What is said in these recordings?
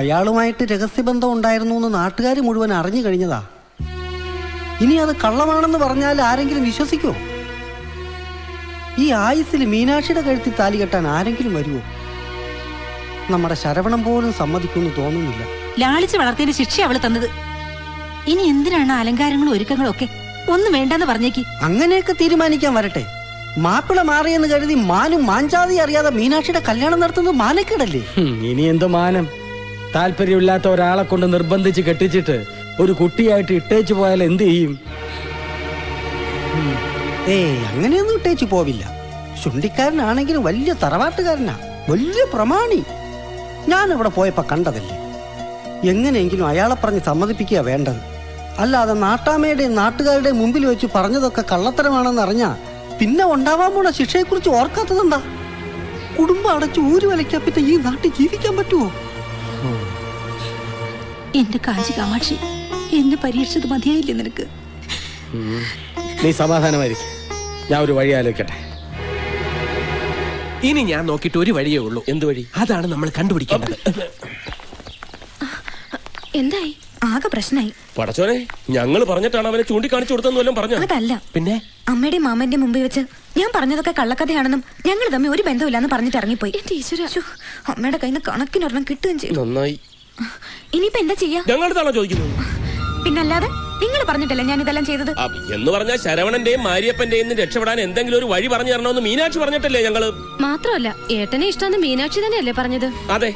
അയാളുമായിട്ട് രഹസ്യബന്ധം ഉണ്ടായിരുന്നു എന്ന് നാട്ടുകാർ മുഴുവൻ അറിഞ്ഞു കഴിഞ്ഞതാ. ഇനി അത് കള്ളമാണെന്ന് പറഞ്ഞാൽ ആരെങ്കിലും വിശ്വസിക്കുമോ? ഈ ആയുസ്സിൽ മീനാക്ഷിയുടെ കഴുത്തിൽ താലി കെട്ടാൻ ആരെങ്കിലും വരുമോ? നമ്മുടെ ശരവണം പോലും സമ്മതിക്കുമെന്ന് തോന്നുന്നില്ല. ലാളിച്ച് വളർത്തിയതിന് ശിക്ഷ അവള് തന്നത്. ഇനി എന്തിനാണ് അലങ്കാരങ്ങളും ഒരുക്കങ്ങളും ഒക്കെ? ഒന്നും വേണ്ടെന്ന് പറഞ്ഞേക്ക്. അങ്ങനെയൊക്കെ തീരുമാനിക്കാൻ വരട്ടെ. മാപ്പിള മാറിയെന്ന് കരുതി മാനും മാഞ്ചാതി അറിയാതെ മീനാക്ഷിയുടെ കല്യാണം നടത്തുന്നത് മാനക്കേടല്ലേ? ഇനി എന്ത് മാനം? താല്പര്യമില്ലാത്ത ഒരാളെ കൊണ്ട് നിർബന്ധിച്ച് കെട്ടിച്ചിട്ട് ഒരു കുട്ടിയായിട്ട് ഇട്ടേച്ചു പോയാൽ എന്ത് ചെയ്യും? അങ്ങനെയൊന്നും ഇട്ടേച്ചു പോവില്ല. ശുണ്ടിക്കാരനാണെങ്കിലും വലിയ തറവാട്ടുകാരനാ, വലിയ പ്രമാണി. ഞാൻ ഇവിടെ പോയപ്പോ കണ്ടതല്ലേ. എങ്ങനെയെങ്കിലും അയാളെ പറഞ്ഞ് സമ്മതിപ്പിക്കുക വേണ്ടത്. അല്ലാതെ നാട്ടാമ്മയുടെയും നാട്ടുകാരുടെയും മുമ്പിൽ വെച്ച് പറഞ്ഞതൊക്കെ കള്ളത്തരമാണെന്ന് അറിഞ്ഞാ പിന്നെ ഉണ്ടാവാൻ പോണ ശിക്ഷയെക്കുറിച്ച് ഓർക്കാത്തതെന്താ? കുടുംബം അടച്ച് ഊരു വലയ്ക്കാ പിന്നെ ഈ നാട്ടിൽ ജീവിക്കാൻ പറ്റുമോ? എന്റെ കാഞ്ചി കാമാക്ഷി, എന്നെ പരീക്ഷിച്ചത് മതിയായില്ലേ നിനക്ക്? നീ സമാധാനമായിരിക്കും. ഞാൻ ഒരു വഴി ആലോചിക്കട്ടെ. ഇനി ഞാൻ നോക്കിയിട്ട് ഒരു വഴിയേ ഉള്ളൂ. എന്ത് വഴി? അതാണ് നമ്മൾ കണ്ടുപിടിക്കേണ്ടത്. എന്തായി? ആകെ പ്രശ്നമായി. പടച്ചോനെ, ഞങ്ങൾ പറഞ്ഞിട്ടാണ് അവനെ ചൂണ്ടിക്കാണിച്ചു കൊടുത്തെന്ന് പറഞ്ഞു. അതല്ല, പിന്നെ അമ്മയുടെയും മാമന്റെ മുമ്പിൽ വെച്ച് ഞാൻ പറഞ്ഞതൊക്കെ കള്ളക്കഥയാണെന്നും ഞങ്ങൾ തമ്മിൽ ഒരു ബന്ധമില്ലാന്ന് പറഞ്ഞിട്ട് ഇറങ്ങിപ്പോയി. അമ്മയുടെ കയ്യിൽ നിന്ന് കണക്കിനൊരെണ്ണം കിട്ടുകയും ചെയ്തു. നന്നായി. ഇനിയിപ്പോ എന്താ ചെയ്യാ? ഞങ്ങളുടെതാണോ ചോദിക്കുന്നത്? പിന്നല്ലാതെ നിങ്ങൾ പറഞ്ഞിട്ടല്ലേ ഞാൻ ഇതെല്ലാം ചെയ്തത്? എന്ന് പറഞ്ഞാൽ ശരവണന്റെയും മാരിയപ്പന്റെയും രക്ഷപ്പെടാൻ എന്തെങ്കിലും ഒരു വഴി പറഞ്ഞു തരണമെന്ന് മീനാക്ഷി പറഞ്ഞിട്ടല്ലേ ഞങ്ങള്? മാത്രമല്ല, ഏട്ടനെ ഇഷ്ടമെന്ന് മീനാക്ഷി തന്നെയല്ലേ പറഞ്ഞത്? അതെ,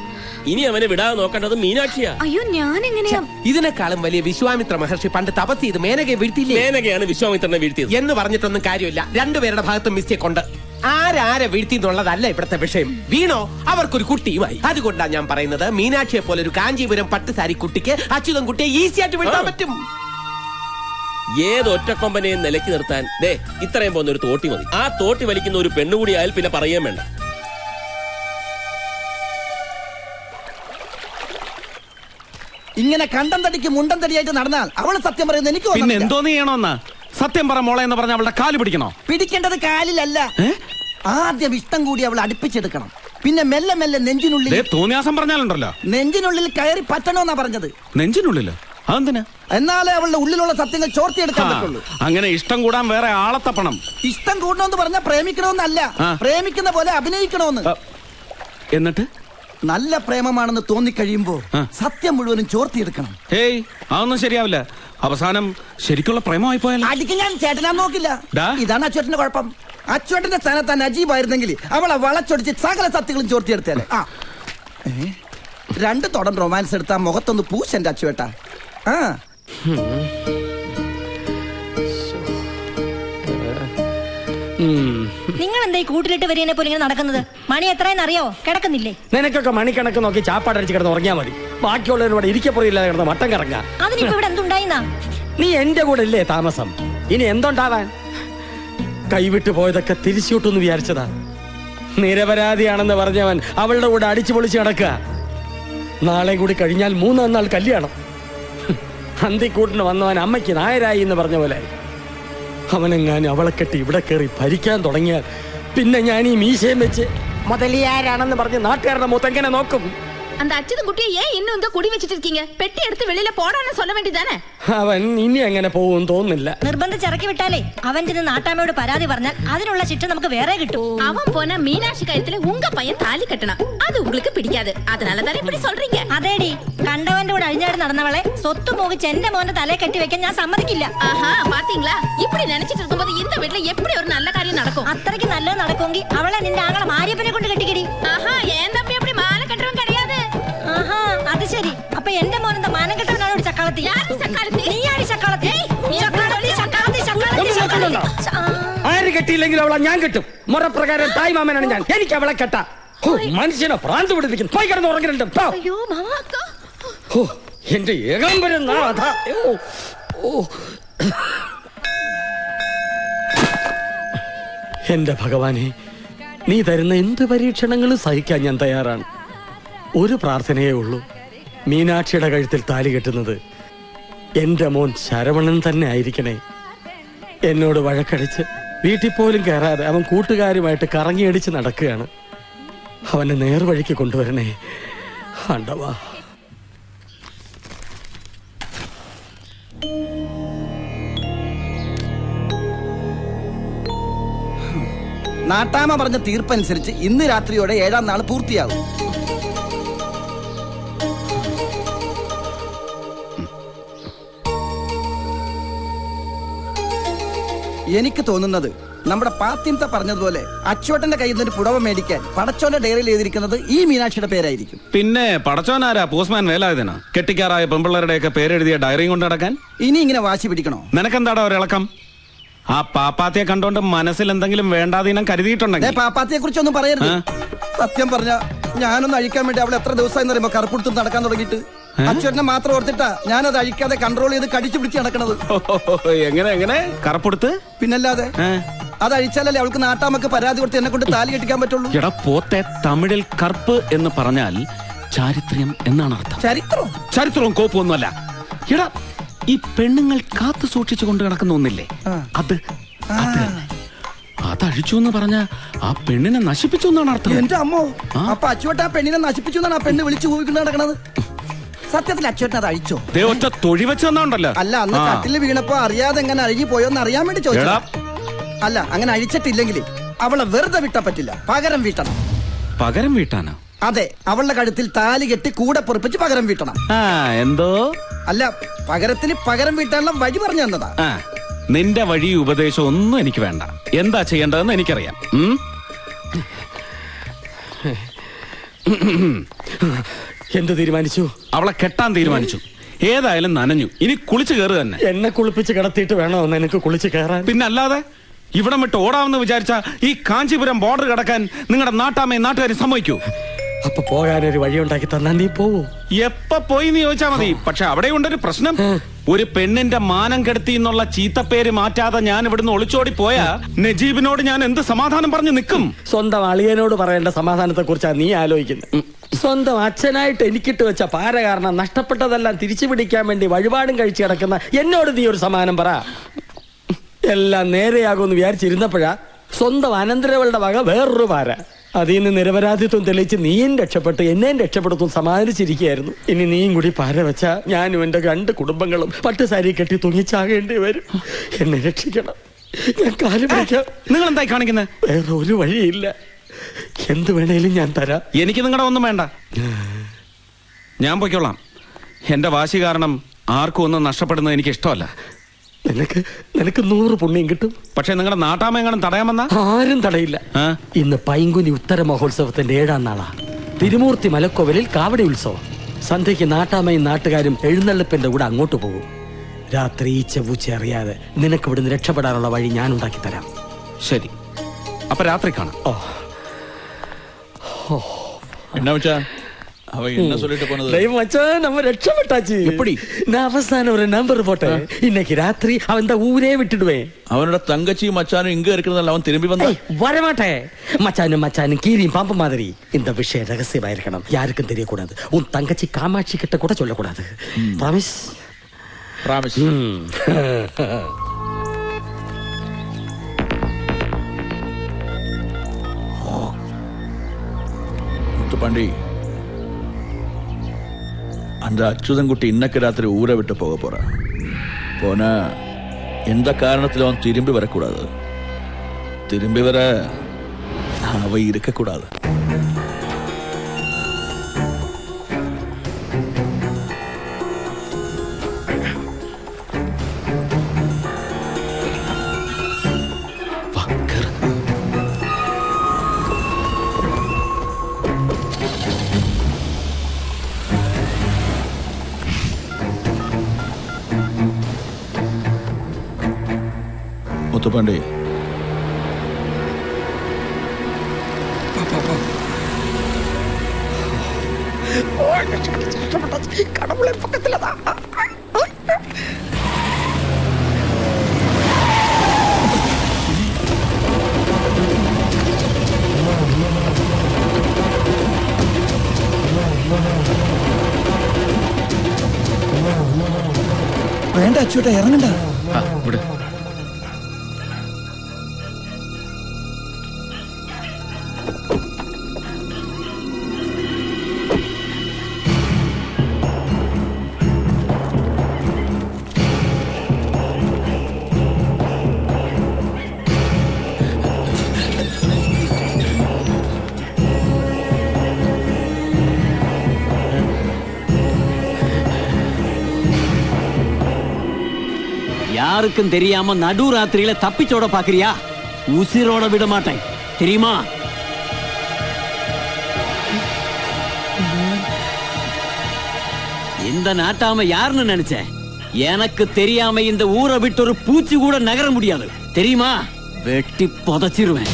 ഇനി അവനെ വിടാതെ നോക്കേണ്ടത് മീനാക്ഷിയാ. അയ്യോ, ഞാൻ എങ്ങനെയാ? ഇതിനേക്കാളും വലിയ വിശ്വാമിത്ര മഹർഷി പണ്ട് തപസ് ചെയ്ത് മേനകയെ വീഴ്ത്തിയില്ലേ? മേനകയാണ് വിശ്വാമിത്രനെ വീഴ്ത്തിയത് എന്ന് പറഞ്ഞിട്ടൊന്നും കാര്യമില്ല. രണ്ടുപേരുടെ ഭാഗത്തും മിസ്റ്റേക്ക് ഉണ്ട്. ആരാരെ വീഴ്ത്തി എന്നുള്ളതല്ല ഇവിടുത്തെ വിഷയം. വീണോ അവർക്കൊരു കുട്ടിയുമായി. അതുകൊണ്ടാണ് ഞാൻ പറയുന്നത്, മീനാക്ഷിയെ പോലെ ഒരു കാഞ്ചീപുരം പട്ടുസാരി കുട്ടിക്ക് അച്യുതൻ കുട്ടിയെ ഈസി ആയിട്ട് വീഴ്ത്താൻ പറ്റും. ഏത് ഒറ്റക്കൊമ്പനെയും നിലയ്ക്ക് നിർത്താൻ ഇത്രയും പോകുന്ന ഒരു തോട്ടി മതി. ആ തോട്ടി വലിക്കുന്ന ഒരു പെണ്ണുകൂടി ആയാൽ പിന്നെ പറയാൻ വേണ്ട. ഇങ്ങനെ കണ്ടം തടിക്ക് മുണ്ടം തടിയായിട്ട് നടന്നാൽ അവള് സത്യം പറയുന്നത് എനിക്ക് പിന്നെ എന്തോന്ന് ചെയ്യണമെന്ന്? സത്യം പറ മോളെ എന്ന് പറഞ്ഞ അവളുടെ കാല് പിടിക്കണോ? പിടിക്കേണ്ടത് കാലിലല്ല. ആദ്യം ഇഷ്ടം കൂടി അവൾ അടുപ്പിച്ചെടുക്കണം. പിന്നെ മെല്ലെ മെല്ലെ നെഞ്ചിനുള്ളിൽ. തോന്നിയാസം പറഞ്ഞാലുണ്ടല്ലോ. നെഞ്ചിനുള്ളിൽ കയറി പറ്റണോന്നാ പറഞ്ഞത്. നെഞ്ചിനുള്ളില്? അതെന്തിനാ? എന്നാലേ അവളുടെ ഉള്ളിലുള്ള സത്യങ്ങൾ ചോർത്തിയെടുക്കാൻ പറ്റുള്ളൂ. അങ്ങനെ ഇഷ്ടം കൂടാൻ വേറെ ആളെ തപ്പണം. ഇഷ്ടം കൂടണമെന്ന് പറഞ്ഞാൽ പ്രേമിക്കണമെന്നല്ല, പ്രേമിക്കുന്ന പോലെ അഭിനയിക്കണമെന്ന്. എന്നിട്ട് നല്ല പ്രേമമാണെന്ന് തോന്നിക്കഴിയുമ്പോ സത്യം മുഴുവനും ചോർത്തിയെടുക്കണം. ഹേയ്, അതൊന്നും ശരിയാവില്ല. അവസാനം ശരിക്കുള്ള പ്രേമമായി പോയാൽ അടിക്ക് ഞാൻ ചേട്ടനാ നോക്കില്ല. ഇതാണ് അച്ചുവേട്ടന്റെ കുഴപ്പം. അച്ചുവേട്ടന്റെ സ്ഥാനത്ത് നജീബായിരുന്നെങ്കിൽ അവളെ വളച്ചൊടിച്ച് സകല സത്യങ്ങളും ചോർത്തിയെടുത്തേനെ. രണ്ട് തുടൻ റൊമാൻസ് എടുത്താ മുഖത്തൊന്ന് പൂശന്റെ അച്ചുവേട്ട. നിങ്ങൾ എന്താ ഈ കൂട്ടിലിട്ട് വരികനെ പോലെ ഇങ്ങനെ നടക്കുന്നത്? മണി എത്രയെന്ന് അറിയോ? കിടക്കുന്നില്ലേ? നിനക്കൊക്കെ മണിക്കണക്ക് നോക്കി ചാപ്പാടടിച്ച് കിടന്ന് ഉറങ്ങിയാൽ മതി. ബാക്കിയുള്ളവരോട് ഇരിക്കപ്പുറയില്ലാതെ കിടന്ന് മട്ടം കറങ്ങാ. അതിനിപ്പോ ഇവിടെ എന്തുണ്ടായിന്നാ? നീ എന്റെ കൂടെ ഇല്ലേ താമസം? ഇനി എന്തുണ്ടാവാൻ? കൈവിട്ടു പോയതൊക്കെ തിരിച്ചുവിട്ടെന്ന് വിചാരിച്ചതാ. നിരപരാധിയാണെന്ന് പറഞ്ഞവൻ അവളുടെ കൂടെ അടിച്ചു പൊളിച്ച് കിടക്കുക. നാളെ കൂടി കഴിഞ്ഞാൽ 3 നാൾ കല്യാണം. അന്തിക്കൂട്ടിന് വന്നവൻ അമ്മയ്ക്ക് നായരായി എന്ന് പറഞ്ഞ പോലെ അവനെങ്ങാനും അവളെ കെട്ടി ഇവിടെ കയറി ഭരിക്കാൻ തുടങ്ങിയാൽ പിന്നെ ഞാൻ ഈ മീശയും വെച്ച് മുതലിയാരാണെന്ന് പറഞ്ഞ് നാട്ടുകാരുടെ മുത്തെങ്ങനെ നോക്കും? அந்த அச்சது குட்டியை ஏன் இன்னும் இந்த குடி வச்சிட்டு இருக்கீங்க? பெட்டி எடுத்து வெளியில போடான்னு சொல்ல வேண்டியதானே? അവൻ ഇനി അങ്ങനെ പോകും തോന്നുന്നില്ല. നിർബന്ധിച്ചിറക്കി വിട്ടാലേ അവൻ ചെന്ന് നാട്ടാമ്മയോട് പരാതി പറഞ്ഞാൽ അതിനുള്ള ശിക്ഷ നമുക്ക് വേറെ കിട്ടും. அவன் போன மீனாட்சி கழுத்துல உங்க பையன் தாலி கட்டணும். அது உங்களுக்கு பிடிக்காது. அதனால தானே இப்படி சொல்றீங்க. അതേടി, കണ്ടവന്റെ കൂടെ അഴിഞ്ഞാടി നടന്നവളെ സ്വത്ത് മോഹിച്ച് എന്റെ മോന്റെ തലയെ കെട്ടി വെക്കാൻ ഞാൻ സമ്മതിക്കില്ല. ஆஹா, பாத்தீங்களா? இப்படி நினைச்சிட்டு இருக்கும்போது இந்த வீட்டுல எப்படி ஒரு நல்ல காரியம் நடக்கும்? അത്രയ്ക്ക് നല്ലത് നടക്കുമെങ്കിൽ അവളെ നിന്റെ ആങ്ങളെ മാരിയപ്പനെ കൊണ്ട് കെട്ടിക്കടി. ஆஹா, ஏன் தம்பி அப்படி மாலை கட்டுறவன் கிடையாது. ആഹാ, അത് ശരി. അപ്പൊ എന്റെ മോനെന്താ മാനം കെട്ടവനാണ് ഒരു ചക്കാളത്തി? നീയാടി ചക്കാളത്തി. ആര് കെട്ടിയില്ലെങ്കിൽ അവളെ ഞാൻ കെട്ടും. മുറപ്രകാരം തായ് മാമനാണ് ഞാൻ. എനിക്ക് അവളെ കെട്ടാ. മനുഷ്യനെ ഭ്രാന്ത് പിടിപ്പിക്കും. പോയി കിടന്ന് ഉറങ്ങുന്നുണ്ട്. എന്റെ ഏകാംബരം നാഥ. എന്റെ ഭഗവാനെ, നീ തരുന്ന എന്ത് പരീക്ഷണങ്ങളും സഹിക്കാൻ ഞാൻ തയ്യാറാണ്. ഒരു പ്രാർത്ഥനയേ ഉള്ളൂ, മീനാക്ഷിയുടെ കഴുത്തിൽ താലി കെട്ടുന്നത് എന്റെ മോൻ ശരവണൻ തന്നെ ആയിരിക്കണേ. എന്നോട് വഴക്കടിച്ച് വീട്ടിൽ പോലും കയറാതെ അവൻ കൂട്ടുകാരുമായിട്ട് കറങ്ങിയടിച്ച് നടക്കുകയാണ്. അവനെ നേർവഴിക്ക് കൊണ്ടുവരണേ ആണ്ടവാ. നാട്ടാമ പറഞ്ഞ തീർപ്പനുസരിച്ച് ഇന്ന് രാത്രിയോടെ 7-ാം നാൾ പൂർത്തിയാകും. എനിക്ക് തോന്നുന്നത് നമ്മുടെ പാത്തിമത്ത പറഞ്ഞതുപോലെ അച്ചോട്ടന്റെ കയ്യിൽ നിന്ന് ഒരു പുടവ മേടിക്കാൻ പടച്ചോന്റെ ഡയറിയിൽ എഴുതിയിരിക്കുന്നത് ഈ മീനാക്ഷിയുടെ പേരായിരിക്കും. പിന്നെ പടച്ചോനാരാ പോസ്റ്റ്മാൻ വേലായുധനാ കെട്ടിക്കാറായ പെമ്പിള്ളേരുടെയൊക്കെ പേരെഴുതിയ ഡയറിയും കൊണ്ട് നടക്കാൻ? ഇനി ഇങ്ങനെ വാശി പിടിക്കണോ? നിനക്കെന്താടാ ഒരിളക്കം? ആ പാപ്പാത്തിയെ കണ്ടോണ്ട് മനസ്സിൽ എന്തെങ്കിലും വേണ്ടാതീനം കരുതിയിട്ടുണ്ടെങ്കിൽ പാപ്പാത്തിയെ കുറിച്ചൊന്നും പറയരുത്. സത്യം പറഞ്ഞ ഞാനൊന്ന് അഴിക്കാൻ വേണ്ടി അവൾ എത്ര ദിവസമായി പറയുമ്പോ കറുപ്പുടുത്ത് നടക്കാൻ തുടങ്ങിയിട്ട് അച്ചോട്ടനെ മാത്രം ഓർത്തിട്ടാ ഞാനത് അഴിക്കാതെ കൺട്രോൾ ചെയ്ത് കടിച്ചു പിടിച്ച് നടക്കണത്. എങ്ങനെ കറുപ്പെടുത്ത്? പിന്നല്ലാതെ അത് അഴിച്ചാലല്ലേ അവൾക്ക് നാട്ടാമക്ക് പരാതി കൊടുത്ത് എന്നെ കൊണ്ട് താലി കെട്ടിക്കാൻ പറ്റുള്ളൂ. എടാ പോത്തെ, തമിഴിൽ കറുപ്പ് എന്ന് പറഞ്ഞാൽ ചാരിത്രം എന്നാണ് അർത്ഥം. ചരിത്രവും കോപ്പൊന്നുമല്ല. എടാ ഈ പെണ്ണുങ്ങൾ കാത്തു സൂക്ഷിച്ചു കൊണ്ട് കിടക്കുന്ന ഒന്നില്ലേ, അത് അതഴിച്ചു എന്ന് പറഞ്ഞ ആ പെണ്ണിനെ നശിപ്പിച്ചു എന്നാണ് അർത്ഥം. എന്റെ അമ്മോ, അപ്പൊ അച്ചുവട്ട ആ പെണ്ണിനെ നശിപ്പിച്ചു എന്നാണ് ആ പെണ്ണ് വിളിച്ചു പോയിക്കൊണ്ട് നടക്കണത്. സത്യത്തിൽ അച്ചുവട്ടൻ അത് അഴിച്ചോ? ഒറ്റ തൊഴി വെച്ചെന്നുണ്ടല്ലോ. അല്ല, അന്ന് കട്ടില് വീണപ്പോ അറിയാതെ എങ്ങനെ അഴുകി പോയോന്ന് അറിയാൻ വേണ്ടി ചോദിച്ചു. അല്ല, അങ്ങനെ അഴിച്ചിട്ടില്ലെങ്കിൽ അവളെ വെറുതെ വിട്ടാ പറ്റില്ല, പകരം വീട്ടണം. പകരം വീട്ടാനോ? അതെ, അവളുടെ കഴുത്തിൽ താലി കെട്ടി കൂടെ പൊറപ്പിച്ച് പകരം വീട്ടണം. എന്തോ അല്ല, പകരത്തിന് പകരം വീട്ടാനുള്ള വഴി പറഞ്ഞു തന്നതാ. നിന്റെ വഴി ഉപദേശം ഒന്നും എനിക്ക് വേണ്ട. എന്താ ചെയ്യേണ്ടതെന്ന് എനിക്കറിയാം. എന്ത് തീരുമാനിച്ചു? അവളെ കെട്ടാൻ തീരുമാനിച്ചു. ഏതായാലും നനഞ്ഞു, ഇനി കുളിച്ചു കയറുക തന്നെ. എന്നെ കുളിപ്പിച്ച് കിടത്തിയിട്ട് വേണോ എനിക്ക് കുളിച്ച് കയറാൻ? പിന്നല്ലാതെ ഇവിടം വിട്ട് ഓടാമെന്ന് വിചാരിച്ച ഈ കാഞ്ചീപുരം ബോർഡർ കടക്കാൻ നിങ്ങളുടെ നാട്ടാമയും നാട്ടുകാരും സമ്മതിക്കൂ? അപ്പൊ പോകാനൊരു വഴി ഉണ്ടാക്കി തന്നാ നീ പോവൂ? എപ്പ പോയി എന്ന് ചോദിച്ചാ മതി. പക്ഷെ അവിടെ ഉണ്ടൊരു പ്രശ്നം. ഒരു പെണ്ണിന്റെ മാനം കെടുത്തി എന്നുള്ള ചീത്തപ്പേര് മാറ്റാതെ ഞാൻ ഇവിടുന്ന് ഒളിച്ചോടി പോയാ നജീബിനോട് ഞാൻ എന്ത് സമാധാനം പറഞ്ഞു നിൽക്കും? സ്വന്തം അളിയനോട് പറയേണ്ട സമാധാനത്തെ കുറിച്ചാണ് നീ ആലോചിക്കുന്നത്. സ്വന്തം അച്ഛനായിട്ട് എനിക്കിട്ട് വെച്ച പാര കാരണം നഷ്ടപ്പെട്ടതെല്ലാം തിരിച്ചു പിടിക്കാൻ വേണ്ടി വഴിപാടും കഴിച്ചു കിടക്കുന്ന എന്നോട് നീ ഒരു സമാധാനം പറ. എല്ലാം നേരെയാകുമെന്ന് വിചാരിച്ചിരുന്നപ്പോഴാ സ്വന്തം അനന്തരവളുടെ വക വേറൊരു പാര. അതിൽ നിന്ന് നിരപരാധിത്വം തെളിയിച്ച് നീയും രക്ഷപ്പെട്ട് എന്നെയും രക്ഷപ്പെടുത്തും സമാധാനിച്ചിരിക്കുകയായിരുന്നു. ഇനി നീയും കൂടി പാര വെച്ചാ ഞാനും എന്റെ 2 കുടുംബങ്ങളും പട്ടുസാരി കെട്ടി തൂങ്ങിച്ചാകേണ്ടി വരും. എന്നെ രക്ഷിക്കണം, ഞാൻ കാര്യം പിടിക്കാം. നിങ്ങൾ എന്തായി കാണിക്കുന്നത്? വേറെ ഒരു വഴിയില്ല, എന്ത് വേണേലും ഞാൻ തരാം. എനിക്ക് നിങ്ങളുടെ ഒന്നും വേണ്ട, ഞാൻ പൊയ്ക്കോളാം. എന്റെ വാശി കാരണം ആർക്കും ഒന്നും നഷ്ടപ്പെടുന്നത് എനിക്ക് ഇഷ്ടമല്ല. നിനക്ക് 100 പുണ്യം കിട്ടും. പക്ഷെ നിങ്ങളുടെ നാട്ടാമെങ്ങാനും തടയാമെന്നാ? ആരും തടയില്ല. ഇന്ന് പൈങ്കുനി ഉത്തര മഹോത്സവത്തിന്റെ 7-ാം നാളാ. തിരുമൂർത്തി മലക്കോവിലിൽ കാവടി ഉത്സവം. സന്ധ്യയ്ക്ക് നാട്ടാമയും നാട്ടുകാരും എഴുന്നള്ളിപ്പിന്റെ കൂടെ അങ്ങോട്ട് പോകും. രാത്രി ഈ ചെവൂച്ച അറിയാതെ നിനക്ക് ഇവിടുന്ന് രക്ഷപ്പെടാനുള്ള വഴി ഞാൻ ഉണ്ടാക്കി തരാം. ശരി, അപ്പൊ രാത്രി കാണാം. என்ன மச்சான் அவ என்ன சொல்லிட்டு போனது? டேய் மச்சான், நம்ம ரட்சப்பட்டாச்சு. எப்படி? நான் அவசான ஒரு நம்பர் போட்டேன். இன்னைக்கு ராத்திரி அவன் இந்த ஊரே விட்டுடுவேன். அவனோட தங்கச்சி மச்சானும் இங்க இருக்கிறதால அவன் திரும்பி வந்தா வரமாட்டேன். மச்சானும் கீரியும் பாம்பு மாதிரி. இந்த விஷயம் ரகசியமா இருக்கணும், யாருக்கும் தெரியக்கூடாது. உன் தங்கச்சி காமாட்சி கிட்ட கூட சொல்லக்கூடாது. ப்ராமிஸ்? ப்ராமிஸ். முத்துப்பாண்டி, அந்த அச்சுதன்குட்டி இன்னைக்கு ராத்திரி ஊரை விட்டு போக போறான். போனா எந்த காரணத்திலும் அவன் திரும்பி வரக்கூடாது. திரும்பி வர அவ இருக்கக்கூடாது. முத்துப்பாண்டி, கடவுளை பக்கத்துலதான். വേണ്ട അച്ചുവട്ട, ഇറങ്ങണ്ട. யாருக்கும் தெரியாம நடுராத்திரியில தப்பிச்சோட பாக்குறியா? உசிரோட விட மாட்டேன், தெரியுமா? இந்த நாட்டாம யாருன்னு நினைச்ச? எனக்கு தெரியாம இந்த ஊரை விட்டு ஒரு பூச்சி கூட நகர முடியாது, தெரியுமா? வெட்டி புதைச்சிருவேன்.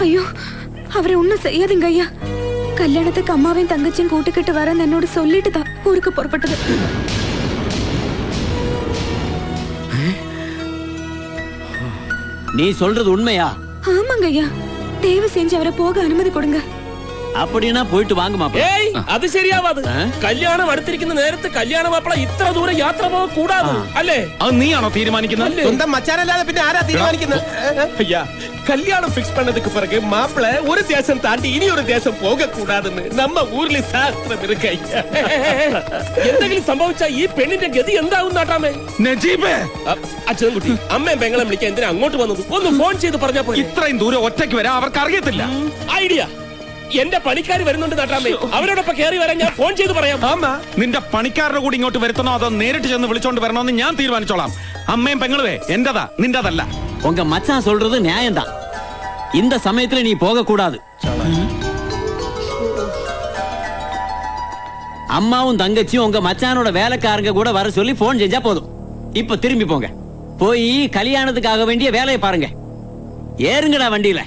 ஐயோ, அவரை ஒண்ணும் செய்யாதீங்க ஐயா. கல்யாணத்துக்கு அம்மாவையும் தங்கச்சியும் கூட்டுக்கிட்டு வரேன்னு என்னோட சொல்லிட்டு தான் ஊருக்கு புறப்பட்டது. நீ சொல்றது உண்மையா? ஆமாங்க ஐயா, தயவு செஞ்சு அவரை போக அனுமதி கொடுங்க. அப்படின்னா போயிட்டு வாங்க மாப்பிள. ഏയ് അത് ശരിയാവാത്. കല്യാണം അടുത്തിരിക്കുന്ന നേരത്ത് കല്യാണ മാപ്പിള ഇത്ര ദൂരം യാത്ര പോകാൻ കൂടാതെ അല്ലേ? അത് നീയാണോ തീരുമാനിക്കുന്നത്? സ്വന്തം മച്ചാനല്ലാതെ പിന്നെ ആരാ തീരുമാനിക്കുന്നത്? ஐயா, கல்யாணம் ஃபிக்ஸ் பண்ணதுக்கு பிறகு மாப்பிள ஒரு தேசம் தாண்டி இனி ஒரு தேசம் போக கூடாதுன்னு நம்ம ஊர்ல சாஸ்திரம் இருக்கு ஐயா. എന്തെങ്കിലും സംഭവിച്ചാ ഈ പെണ്ണിന്റെ ഗതി എന്താവും നാട്ടാമേ? നജീബേ, അച്ഛനും കുട്ടി അമ്മയും പെങ്ങളെ വിളിക്കാൻ എന്തിനാ അങ്ങോട്ട് വന്നത്? ഒന്ന് ഫോൺ ചെയ്ത് പറഞ്ഞാ പോലെ. ഇത്രയും ദൂരം ഒറ്റയ്ക്ക് വരാൻ അവർക്ക് അറിയത്തില്ല. ഐഡിയ. എന്റെ പണിക്കാർ വരുന്നുണ്ട് നാട്ടാമേ, അവരോടൊപ്പം കയറി വരാൻ ഞാൻ ഫോൺ ചെയ്ത് പറയാം. നിന്റെ പണിക്കാരുടെ കൂടി ഇങ്ങോട്ട് വരുത്തണോ അതോ നേരിട്ട് ചെന്ന് വിളിച്ചോണ്ട് വരണോന്ന് ഞാൻ തീരുമാനിച്ചോളാം. അമ്മയും പെങ്ങളുവേ എന്റേതാ, നിന്റേതല്ല. உங்க மச்சான் சொல்றது நியாயம்தான். இந்த சமயத்துல நீ போக கூடாது. அம்மாவும் தங்கச்சியும் உங்க மச்சானோட வேலைக்காரங்க கூட வர சொல்லி போன் செஞ்சா போதும். இப்ப திரும்பி போங்க, போய் கல்யாணத்துக்காக வேண்டிய வேலையை பாருங்க. ஏறுங்கடா வண்டியில.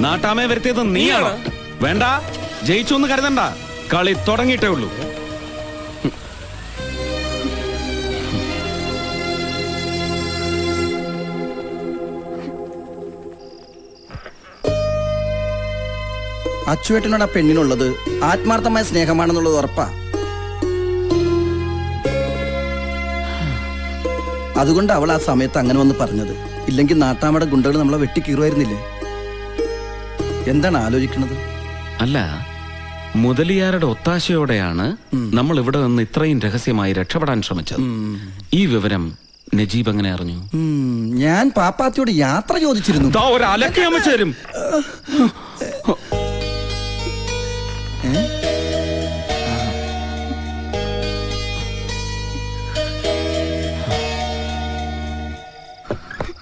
നാട്ടാമേ വരുത്തിയത് നീയാണോ? വേണ്ട, ജയിച്ചു എന്ന് കരുതണ്ട, കളി തുടങ്ങിയിട്ടേ ഉള്ളൂ. അച്ചുവേട്ടനോട് ആ പെണ്ണിനുള്ളത് ആത്മാർത്ഥമായ സ്നേഹമാണെന്നുള്ളത് ഉറപ്പാ. അതുകൊണ്ട് അവൾ ആ സമയത്ത് അങ്ങനെ വന്ന് പറഞ്ഞത്. ഇല്ലെങ്കിൽ നാട്ടാമയുടെ ഗുണ്ടകൾ നമ്മളെ വെട്ടിക്കീറുമായിരുന്നില്ലേ? എന്താണ് ആലോചിക്കുന്നത്? അല്ല, മുതലിയാരുടെ ഒത്താശയോടെയാണ് നമ്മൾ ഇവിടെ നിന്ന് ഇത്രയും രഹസ്യമായി രക്ഷപ്പെടാൻ ശ്രമിച്ചത്. ഈ വിവരം നജീബ് എങ്ങനെ അറിഞ്ഞു? ഞാൻ പാപ്പാത്തിയോട് യാത്ര ചോദിച്ചിരുന്നു. ഒരു അലക്കയമ്മ ചേരും.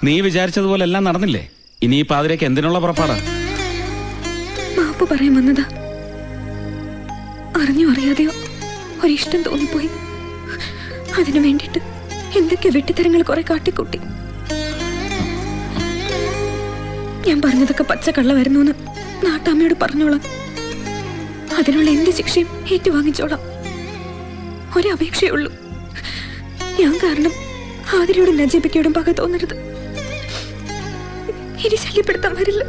നീ വിചാരിച്ചതുപോലെ എല്ലാം നടന്നില്ലേ? ഇനി ഈ പാതിരേക്ക് എന്തിനുള്ള പുറപ്പാടാ? മാപ്പ് പറയാൻ വന്നതാ. അറിഞ്ഞോ അറിയാതെയോ ഒരിഷ്ടം തോന്നിപ്പോയി. അതിനു വേണ്ടിട്ട് എന്തൊക്കെ വെട്ടിത്തരങ്ങൾ കുറെ കാട്ടിക്കൂട്ടി. ഞാൻ പറഞ്ഞതൊക്കെ പച്ചക്കള്ളമായിരുന്നു നാട്ടാമ്മയോട് പറഞ്ഞോളാം. അതിനുള്ള എന്ത് ശിക്ഷയും ഏറ്റുവാങ്ങിച്ചോളാം. ഒരപേക്ഷയേ ഉള്ളൂ, ഞാൻ കാരണം ആതിരയോടും നജീബിക്കയോടും പക തോന്നരുത്. ഇനി ശല്യപ്പെടുത്താൻ വരില്ല.